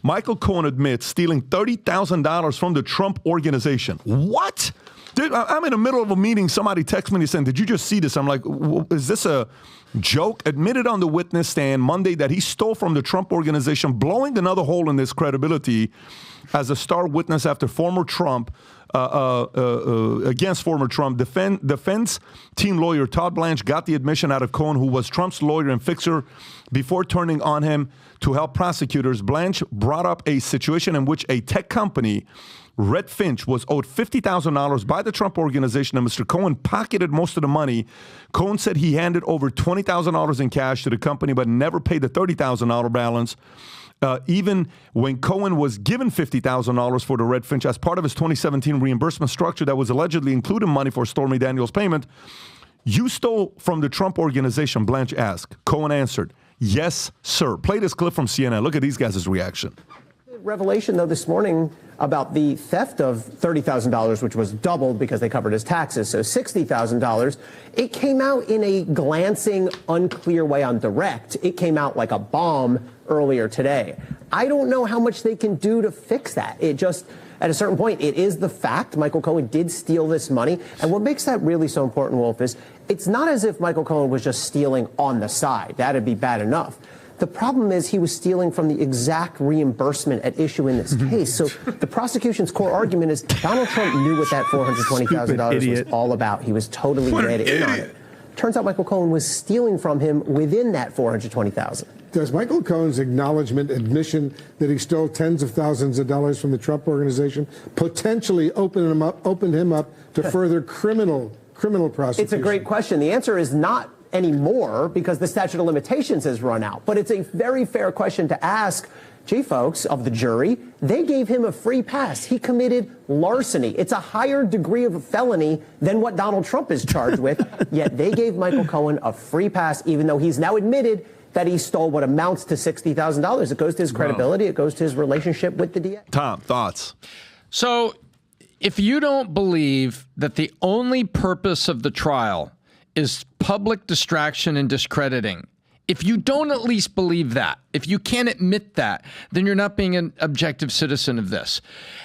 Michael Cohen admits stealing $30,000 from the Trump organization. What? Dude, I'm in the middle of a meeting. Somebody texts me saying, did you just see this? I'm like, is this a joke? Admitted on the witness stand Monday that he stole from the Trump organization, blowing another hole in his credibility as a star witness after former Trump, against former Trump. Defense team lawyer Todd Blanche got the admission out of Cohen, who was Trump's lawyer and fixer before turning on him to help prosecutors. Blanche brought up a situation in which a tech company, Red Finch, was owed $50,000 by the Trump organization, and Mr. Cohen pocketed most of the money. Cohen said he handed over $20,000 in cash to the company, but never paid the $30,000 balance. Even when Cohen was given $50,000 for the Red Finch as part of his 2017 reimbursement structure that was allegedly including money for Stormy Daniels' payment. You stole from the Trump organization, Blanche asked. Cohen answered, yes, sir. Play this clip from CNN. Look at these guys' reaction. Revelation, though, this morning about the theft of $30,000, which was doubled because they covered his taxes, so $60,000. It came out in a glancing, unclear way on direct. It came out like a bomb earlier today. I don't know how much they can do to fix that. It just, at a certain point, it is the fact Michael Cohen did steal this money. And what makes that really so important, Wolf, is it's not as if Michael Cohen was just stealing on the side. That'd be bad enough. The problem is he was stealing from the exact reimbursement at issue in this case. So the prosecution's core argument is Donald Trump knew what that $420,000 was all about. He was totally read in on it. Turns out Michael Cohen was stealing from him within that $420,000. Does Michael Cohen's admission that he stole tens of thousands of dollars from the Trump organization potentially open him up to further criminal prosecution? It's a great question. The answer is not anymore because the statute of limitations has run out. But it's a very fair question to ask. Gee, folks, of the jury, they gave him a free pass. He committed larceny. It's a higher degree of a felony than what Donald Trump is charged with. Yet they gave Michael Cohen a free pass, even though he's now admitted that he stole what amounts to $60,000. It goes to his credibility. It goes to his relationship with the DA. Tom, thoughts? So if you don't believe that the only purpose of the trial is public distraction and discrediting, if you don't at least believe that, if you can't admit that, then you're not being an objective citizen of this.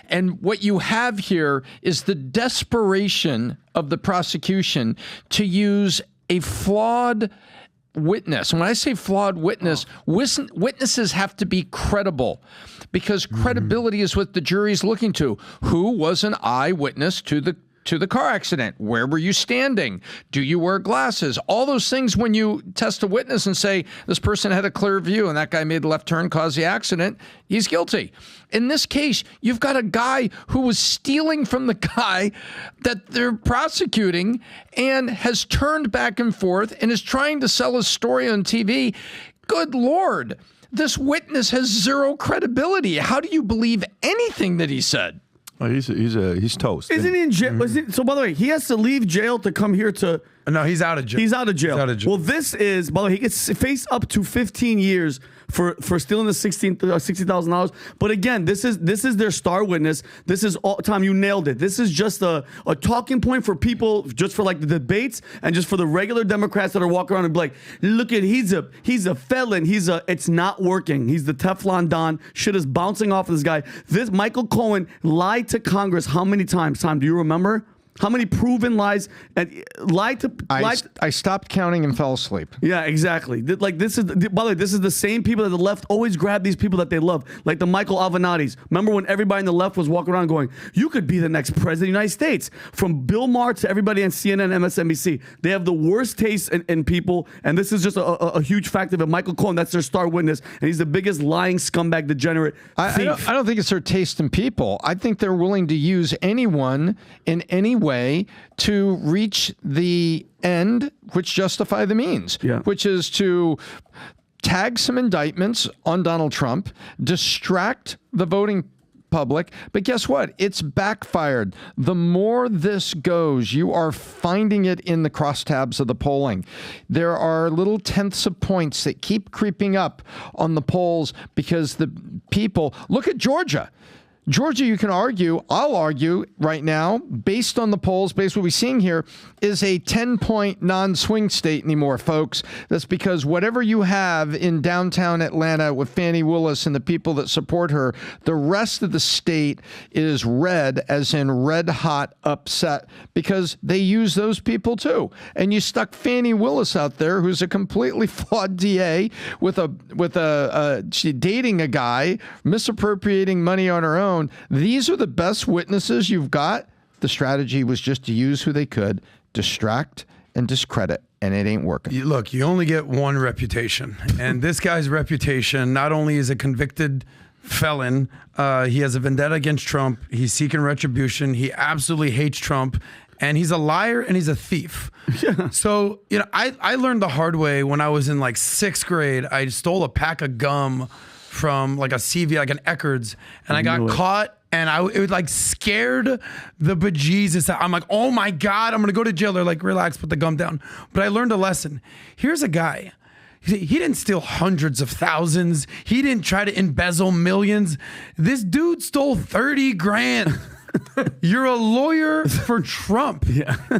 And what you have here is the desperation of the prosecution to use a flawed witness. And when I say flawed witness, witnesses have to be credible because credibility is what the jury's looking to. Who was an eyewitness to the car accident? Where were you standing? Do you wear glasses? All those things when you test a witness and say this person had a clear view and that guy made a left turn, caused the accident, he's guilty. In this case, you've got a guy who was stealing from the guy that they're prosecuting and has turned back and forth and is trying to sell his story on TV. Good Lord, this witness has zero credibility. How do you believe anything that he said? Oh, he's toast. Isn't he in jail? So, by the way, he has to leave jail to come here to... No, he's out of jail. He's out of jail. Well, this is, by the way, he gets faced up to 15 years for stealing the $60,000. But again, this is their star witness. This is all, Tom, you nailed it. This is just a talking point for people, just for like the debates and just for the regular Democrats that are walking around and be like, look at, he's a felon. It's not working. He's the Teflon Don. Shit is bouncing off of this guy. This Michael Cohen lied to Congress how many times? Tom, do you remember? How many proven lies and lied to? I stopped counting and fell asleep. Yeah, exactly. Like this is, by the way, this is the same people that the left always grab these people that they love, like the Michael Avenattis. Remember when everybody in the left was walking around going, "You could be the next president of the United States." From Bill Maher to everybody on CNN, MSNBC, they have the worst taste in people, and this is just a huge fact of it. Michael Cohen, that's their star witness, and he's the biggest lying scumbag, degenerate thief. I don't think it's their taste in people. I think they're willing to use anyone in any way to reach the end which justify the means, which is to tag some indictments on Donald Trump, distract the voting public. But guess what? It's backfired. The more this goes, you are finding it in the crosstabs of the polling. There are little tenths of points that keep creeping up on the polls because the people, look at Georgia. Georgia, you can argue, I'll argue right now, based on the polls, based on what we're seeing here, is a 10-point non-swing state anymore, folks. That's because whatever you have in downtown Atlanta with Fani Willis and the people that support her, the rest of the state is red, as in red hot upset, because they use those people too. And you stuck Fani Willis out there, who's a completely flawed DA with she dating a guy, misappropriating money on her own. These are the best witnesses you've got. The strategy was just to use who they could, distract and discredit, and it ain't working. Look, you only get one reputation, and this guy's reputation, not only is a convicted felon, he has a vendetta against Trump, he's seeking retribution, he absolutely hates Trump, and he's a liar and he's a thief. Yeah. So, I learned the hard way when I was in like 6th grade. I stole a pack of gum from like a CV, like an Eckerd's, and I got caught, and it was like scared the bejesus. I'm like, oh my God, I'm gonna go to jail. They're like, relax, put the gum down. But I learned a lesson. Here's a guy. He didn't steal hundreds of thousands. He didn't try to embezzle millions. This dude stole 30 grand. You're a lawyer for Trump,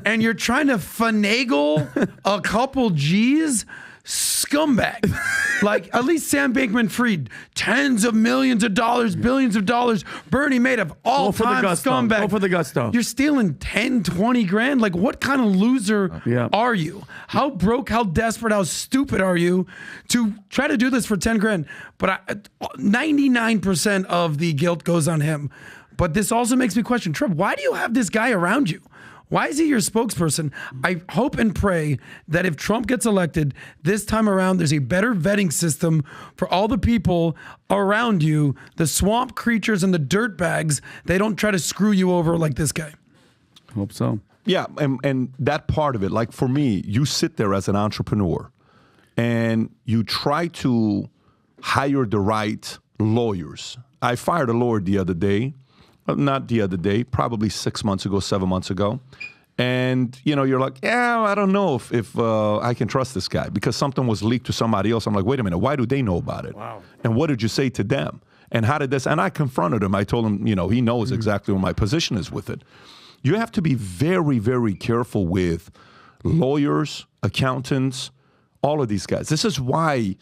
and you're trying to finagle a couple G's. Scumbag. Like, at least Sam Bankman-Fried, tens of millions of dollars, billions of dollars. Bernie Madoff, all-time scumbag. Go for the gusto. You're stealing 10, 20 grand? Like, what kind of loser are you? How broke, how desperate, how stupid are you to try to do this for 10 grand? But 99% of the guilt goes on him. But this also makes me question, Trump, why do you have this guy around you? Why is he your spokesperson? I hope and pray that if Trump gets elected this time around, there's a better vetting system for all the people around you, the swamp creatures and the dirt bags. They don't try to screw you over like this guy. Hope so. Yeah, and that part of it, like for me, you sit there as an entrepreneur and you try to hire the right lawyers. I fired a lawyer the other day. Not the other day, probably 6 months ago, 7 months ago. And, you're like, yeah, I don't know if I can trust this guy because something was leaked to somebody else. I'm like, wait a minute, why do they know about it? Wow. And what did you say to them? And how did this? And I confronted him. I told him, he knows exactly what my position is with it. You have to be very, very careful with lawyers, accountants, all of these guys. This is why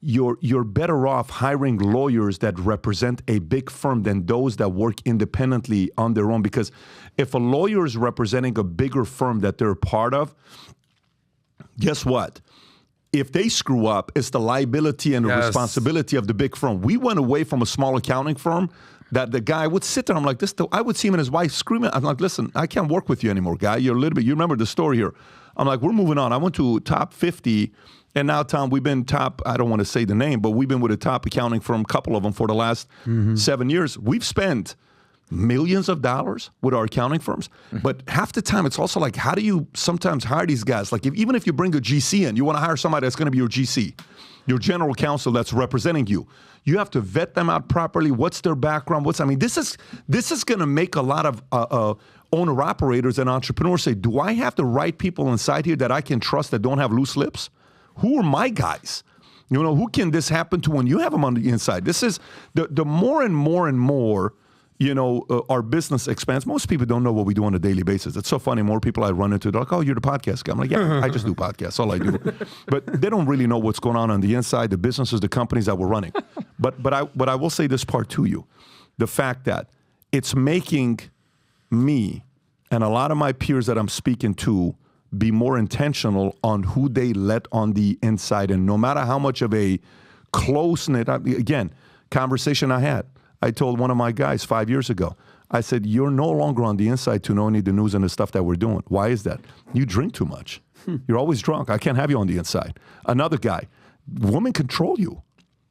you're better off hiring lawyers that represent a big firm than those that work independently on their own. Because if a lawyer is representing a bigger firm that they're a part of, guess what? If they screw up, it's the liability and the responsibility of the big firm. We went away from a small accounting firm that the guy would sit there. I'm like, I would see him and his wife screaming. I'm like, listen, I can't work with you anymore, guy. You're a little bit, you remember the story here. I'm like, we're moving on. I went to top 50. And now, Tom, we've been top, I don't want to say the name, but we've been with a top accounting firm, a couple of them for the last 7 years. We've spent millions of dollars with our accounting firms. But half the time, it's also like, how do you sometimes hire these guys? Like, even if you bring a GC in, you want to hire somebody that's going to be your GC, your general counsel that's representing you. You have to vet them out properly. What's their background? This is going to make a lot of owner-operators and entrepreneurs say, do I have the right people inside here that I can trust that don't have loose lips? Who are my guys? Who can this happen to when you have them on the inside? This is the more and more, our business expands. Most people don't know what we do on a daily basis. It's so funny. More people I run into, they're like, oh, you're the podcast guy. I'm like, yeah, I just do podcasts. All I do. But they don't really know what's going on the inside, the businesses, the companies that we're running. But I will say this part to you. The fact that it's making me and a lot of my peers that I'm speaking to be more intentional on who they let on the inside. And no matter how much of a close-knit, again, conversation I had, I told one of my guys 5 years ago, I said, you're no longer on the inside to know any of the news and the stuff that we're doing. Why is that? You drink too much. You're always drunk. I can't have you on the inside. Another guy, women control you.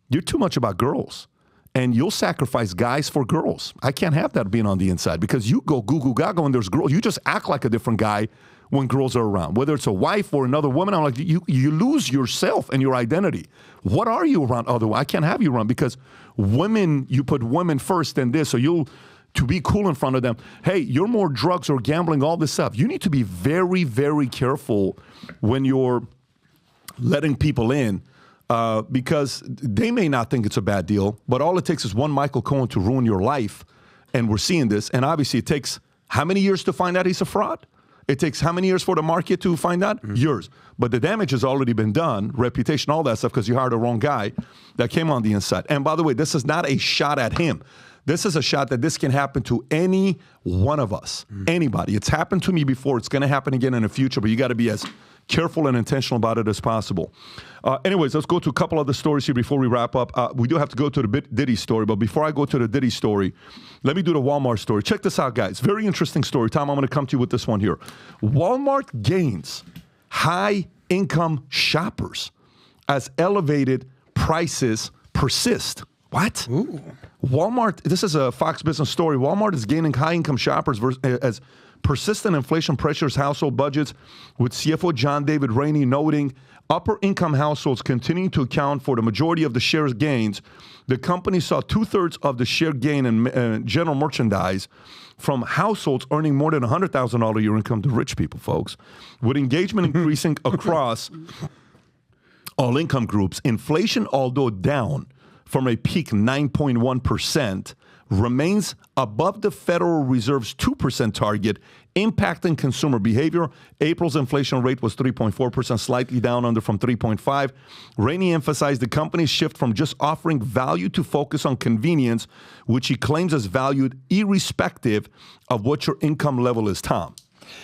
You're too much about girls. And you'll sacrifice guys for girls. I can't have that being on the inside because you go goo goo gaga when there's girls. You just act like a different guy when girls are around, whether it's a wife or another woman. I'm like, you lose yourself and your identity. What are you around other? I can't have you around because women, you put women first and this, so to be cool in front of them. Hey, you're more drugs or gambling, all this stuff. You need to be very, very careful when you're letting people in because they may not think it's a bad deal, but all it takes is one Michael Cohen to ruin your life and we're seeing this. And obviously, it takes how many years to find out he's a fraud? It takes how many years for the market to find out? Years. But the damage has already been done, reputation, all that stuff, because you hired the wrong guy that came on the inside. And by the way, this is not a shot at him. This is a shot that this can happen to any one of us, anybody. It's happened to me before. It's going to happen again in the future, but you got to be as careful and intentional about it as possible. Anyways, let's go to a couple other stories here before we wrap up. We do have to go to the Diddy story, but before I go to the Diddy story, let me do the Walmart story. Check this out, guys. Very interesting story. Tom, I'm going to come to you with this one here. Walmart gains high-income shoppers as elevated prices persist. What? Ooh. Walmart, this is a Fox Business story. Walmart is gaining high-income shoppers as persistent inflation pressures household budgets, with CFO John David Rainey noting upper-income households continue to account for the majority of the shares gains. The company saw 2/3 of the share gain in general merchandise from households earning more than $100,000 a year income to rich people, folks. With engagement increasing across all income groups, inflation, although down from a peak 9.1%, remains above the Federal Reserve's 2% target, impacting consumer behavior. April's inflation rate was 3.4%, slightly down under from 3.5%. Rainey emphasized the company's shift from just offering value to focus on convenience, which he claims is valued irrespective of what your income level is, Tom.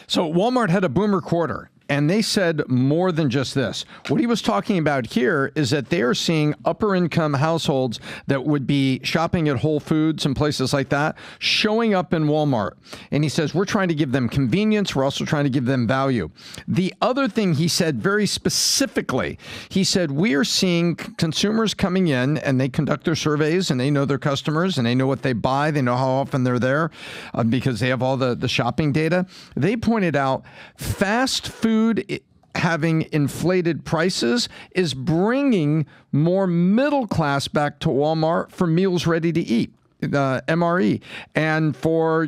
So Walmart had a boomer quarter. And they said more than just this. What he was talking about here is that they are seeing upper income households that would be shopping at Whole Foods and places like that showing up in Walmart. And he says, we're trying to give them convenience. We're also trying to give them value. The other thing he said very specifically, he said, we are seeing consumers coming in and they conduct their surveys and they know their customers and they know what they buy. They know how often they're there because they have all the shopping data. They pointed out fast food having inflated prices is bringing more middle class back to Walmart for meals ready to eat. MRE, and for,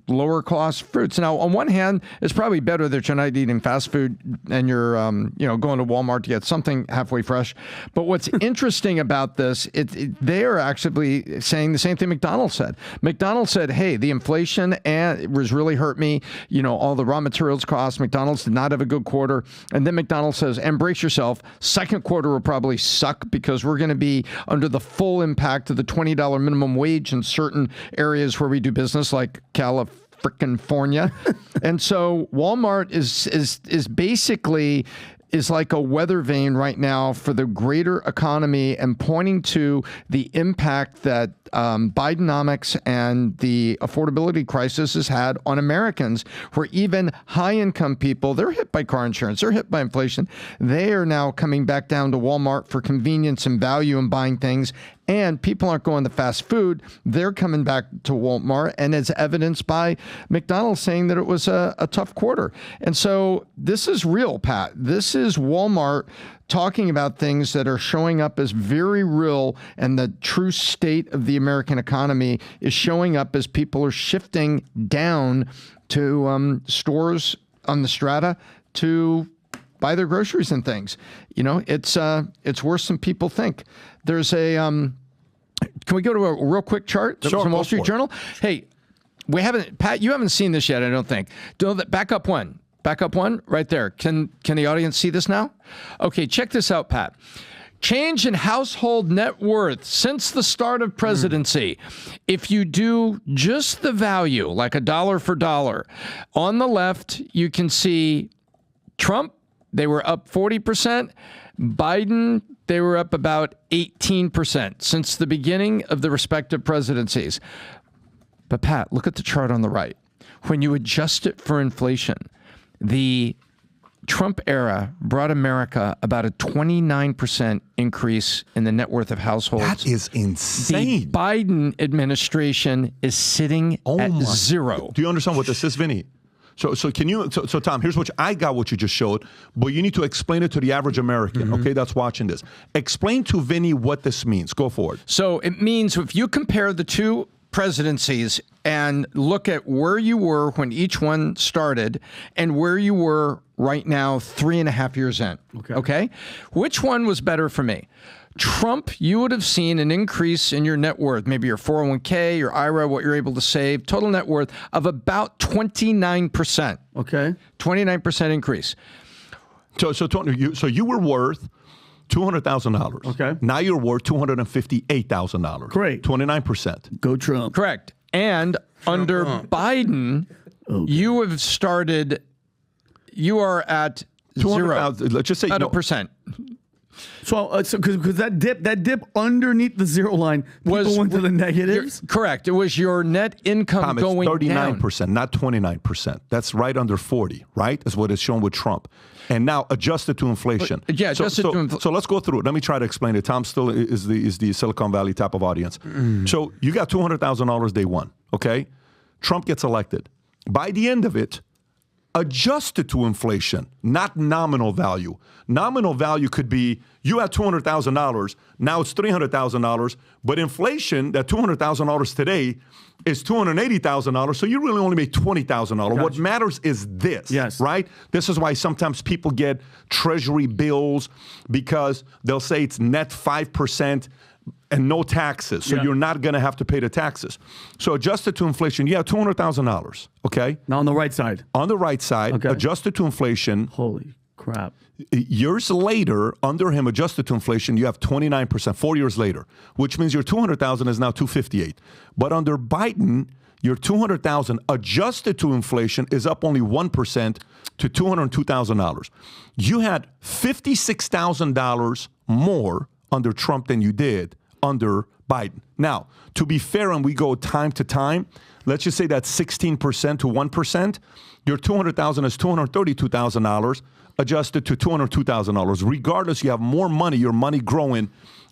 lower cost fruits. Now, on one hand, it's probably better that you're not eating fast food and you're, going to Walmart to get something halfway fresh. But what's interesting about this, they are actually saying the same thing McDonald's said. McDonald's said, hey, the inflation was really hurt me. All the raw materials costs. McDonald's did not have a good quarter. And then McDonald's says, and brace yourself, second quarter will probably suck because we're going to be under the full impact of the $20 minimum wage in certain areas where we do business, like California. And so Walmart is basically like a weather vane right now for the greater economy and pointing to the impact that Bidenomics and the affordability crisis has had on Americans, where even high-income people, they're hit by car insurance, they're hit by inflation. They are now coming back down to Walmart for convenience and value and buying things. And people aren't going to fast food. They're coming back to Walmart, and as evidenced by McDonald's saying that it was a tough quarter. And so this is real, Pat. This is Walmart talking about things that are showing up as very real, and the true state of the American economy is showing up as people are shifting down to stores on the strata to buy their groceries and things. It's worse than people think. There's a, can we go to a real quick chart that was from Wall Street Journal? Hey, Pat, you haven't seen this yet, I don't think. Back up one right there. Can the audience see this now? Okay, check this out, Pat. Change in household net worth since the start of presidency. If you do just the value, like a dollar for dollar, on the left, you can see Trump, they were up 40%. Biden, they were up about 18% since the beginning of the respective presidencies. But Pat, look at the chart on the right. When you adjust it for inflation, the Trump era brought America about a 29% increase in the net worth of households. That is insane. The Biden administration is sitting at zero. Do you understand what this is, Vinny? So Tom, here's I got what you just showed, but you need to explain it to the average American, okay, that's watching this. Explain to Vinny what this means. Go forward. So it means if you compare the two presidencies and look at where you were when each one started and where you were right now 3.5 years in, okay? Which one was better for me? Trump, you would have seen an increase in your net worth, maybe your 401k, your IRA, what you're able to save, total net worth of about 29%. Okay. 29% increase. So Tony, so you were worth $200,000. Okay. Now you're worth $258,000. Great. 29%. Go Trump. Correct. And under Biden, you have started, you are at 200,000. Let's just say at a percent. So, because that dip underneath the zero line, people went to the negatives. Correct. It was your net income going 39%, down. not 29%. That's right under 40, right? That's what is shown with Trump. And now adjusted to inflation. Yeah, adjusted to inflation. So let's go through it. Let me try to explain it. Tom still is the Silicon Valley type of audience. So you got $200,000 day one, okay? Trump gets elected. By the end of it, adjusted to inflation, not nominal value. Nominal value could be you had $200,000, now it's $300,000, but inflation, that $200,000 today is $280,000, so you really only made $20,000. Gotcha. What matters is this, yes, right? This is why sometimes people get treasury bills because they'll say it's net 5%, and no taxes, so you're not going to have to pay the taxes. So adjusted to inflation, you have $200,000, okay? Now on the right side. On the right side, okay. Adjusted to inflation. Holy crap. Years later, under him, adjusted to inflation, you have 29%, 4 years later, which means your $200,000 is now $258,000. But under Biden, your $200,000 adjusted to inflation is up only 1% to $202,000. You had $56,000 more under Trump than you did under Biden. Now, to be fair, and we go time to time, let's just say that's 16% to 1%. Your $200,000 is $232,000 adjusted to $202,000. Regardless, you have more money, your money growing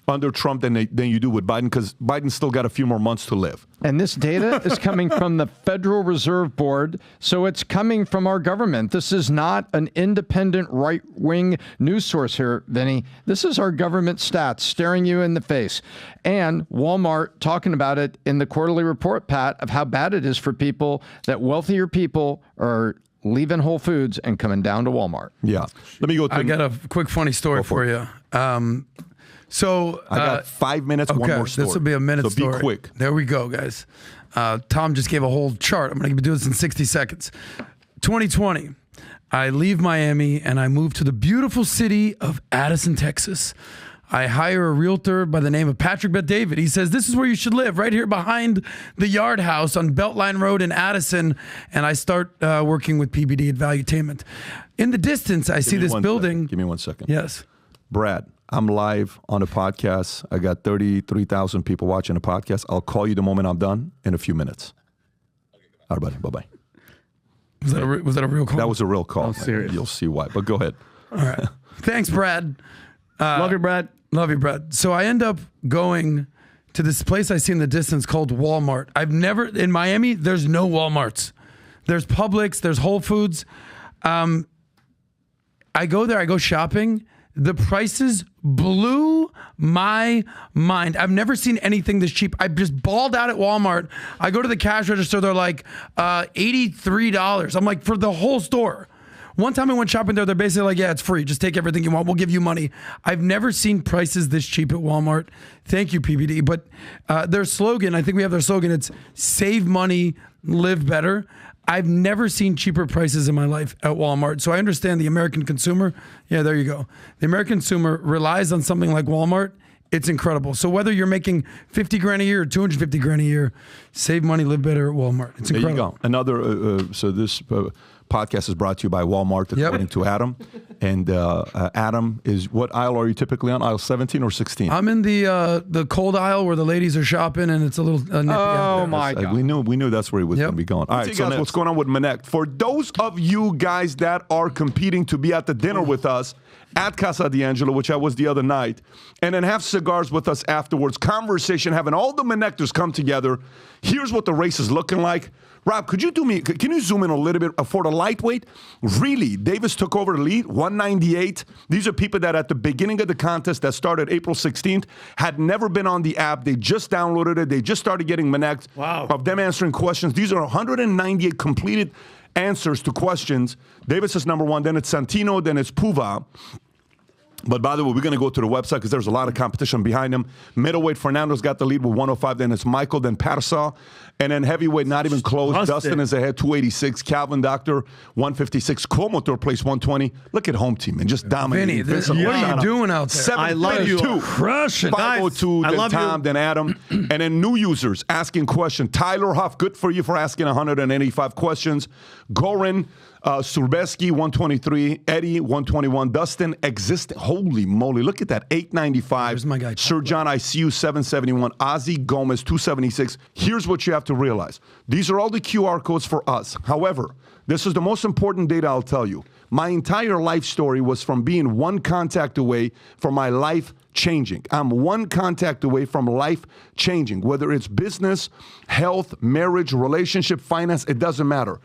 under Trump than you do with Biden because Biden's still got a few more months to live. And this data is coming from the Federal Reserve Board, so it's coming from our government. This is not an independent right-wing news source here, Vinny. This is our government stats staring you in the face. And Walmart talking about it in the quarterly report, Pat, of how bad it is for people, that wealthier people are leaving Whole Foods and coming down to Walmart. Yeah. Let me go to... I got a quick funny story for you. So I got 5 minutes, one more story. This will be a minute story. So be quick. There we go, guys. Tom just gave a whole chart. I'm going to do this in 60 seconds. 2020, I leave Miami and I move to the beautiful city of Addison, Texas. I hire a realtor by the name of Patrick Bet-David. He says, this is where you should live, right here behind the Yard House on Beltline Road in Addison. And I start working with PBD at Valuetainment. In the distance, I see this building. Give me 1 second. Yes. Brad, I'm live on a podcast. I got 33,000 people watching the podcast. I'll call you the moment I'm done in a few minutes. All right, buddy. Bye-bye. Was that a real call? That was a real call. Oh, serious. You'll see why. But go ahead. All right. Thanks, Brad. Love you, Brad. Love you, Brad. So I end up going to this place I see in the distance called Walmart. In Miami, there's no Walmarts. There's Publix, there's Whole Foods. I go there, I go shopping. The prices blew my mind. I've never seen anything this cheap. I just balled out at Walmart. I go to the cash register. They're like $83. I'm like, for the whole store. One time I went shopping there, they're basically like, yeah, it's free. Just take everything you want. We'll give you money. I've never seen prices this cheap at Walmart. Thank you, PBD. But their slogan, I think we have their slogan, it's save money, live better. I've never seen cheaper prices in my life at Walmart. So I understand the American consumer. Yeah, there you go. The American consumer relies on something like Walmart. It's incredible. So whether you're making $50,000 a year or $250,000 a year, save money, live better at Walmart. It's incredible. There you go. Another, so this podcast is brought to you by Walmart, according to Adam. And Adam, is what aisle are you typically on? Aisle 17 or 16? I'm in the cold aisle where the ladies are shopping, and it's a little nippy out there. My God. We knew that's where he was going to be going. All right, so guys, what's going on with Manek? For those of you guys that are competing to be at the dinner with us at Casa D'Angelo, which I was the other night, and then have cigars with us afterwards, conversation, having all the Manectors come together. Here's what the race is looking like. Rob, can you zoom in a little bit for the lightweight? Really, Davis took over the lead, 198. These are people that at the beginning of the contest that started April 16th had never been on the app. They just downloaded it. They just started getting Manect of them answering questions. These are 198 completed answers to questions. Davis is number one. Then it's Santino. Then it's Puva. But by the way, we're going to go to the website because there's a lot of competition behind him. Middleweight, Fernando's got the lead with 105. Then it's Michael, then Parsa. And then heavyweight, not even close. Dustin is ahead, 286. Calvin Doctor, 156. Como third place, 120. Look at home team and just dominating. Vinny, what are you doing out there? I love you. Crushing. 502, I then love Tom, you. then Adam. And then new users asking questions. Tyler Huff, good for you for asking 185 questions. Goran Surbeski, 123. Eddie, 121. Dustin, existing. Holy moly, look at that, 895. Here's my guy. Sir John ICU, 771. Ozzy Gomez, 276. Here's what you have to realize. These are all the QR codes for us. However, this is the most important data I'll tell you. My entire life story was from being one contact away from my life changing. I'm one contact away from life changing, whether it's business, health, marriage, relationship, finance, it doesn't matter.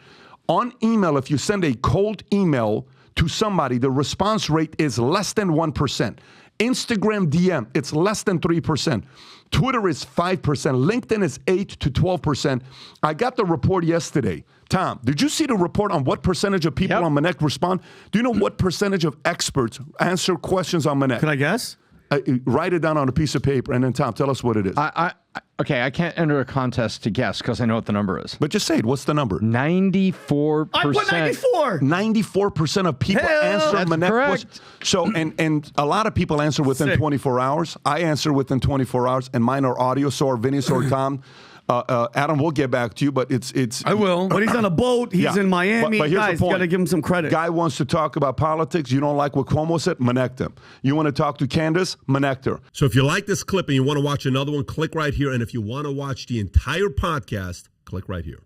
On email, if you send a cold email to somebody, the response rate is less than 1%. Instagram DM, it's less than 3%. Twitter is 5%. LinkedIn is 8 to 12%. I got the report yesterday. Tom, did you see the report on what percentage of people on Manek respond? Do you know what percentage of experts answer questions on Manek? Can I guess? Write it down on a piece of paper, and then, Tom, tell us what it is. Okay, I can't enter a contest to guess because I know what the number is. But just say it. What's the number? 94%. I put 94. 94% of people answer that's Manek correct. questions. So, and a lot of people answer within Sick. 24 hours. I answer within 24 hours, and mine are audio, so are Vinny, so are Tom. Adam, we'll get back to you, but it's. I will. But he's on a boat. He's Yeah. in Miami. But here's the Guys, you point. got to give him some credit. Guy wants to talk about politics. You don't like what Cuomo said? Manek him. You want to talk to Candace? Manek her. So if you like this clip and you want to watch another one, click right here. And if you want to watch the entire podcast, click right here.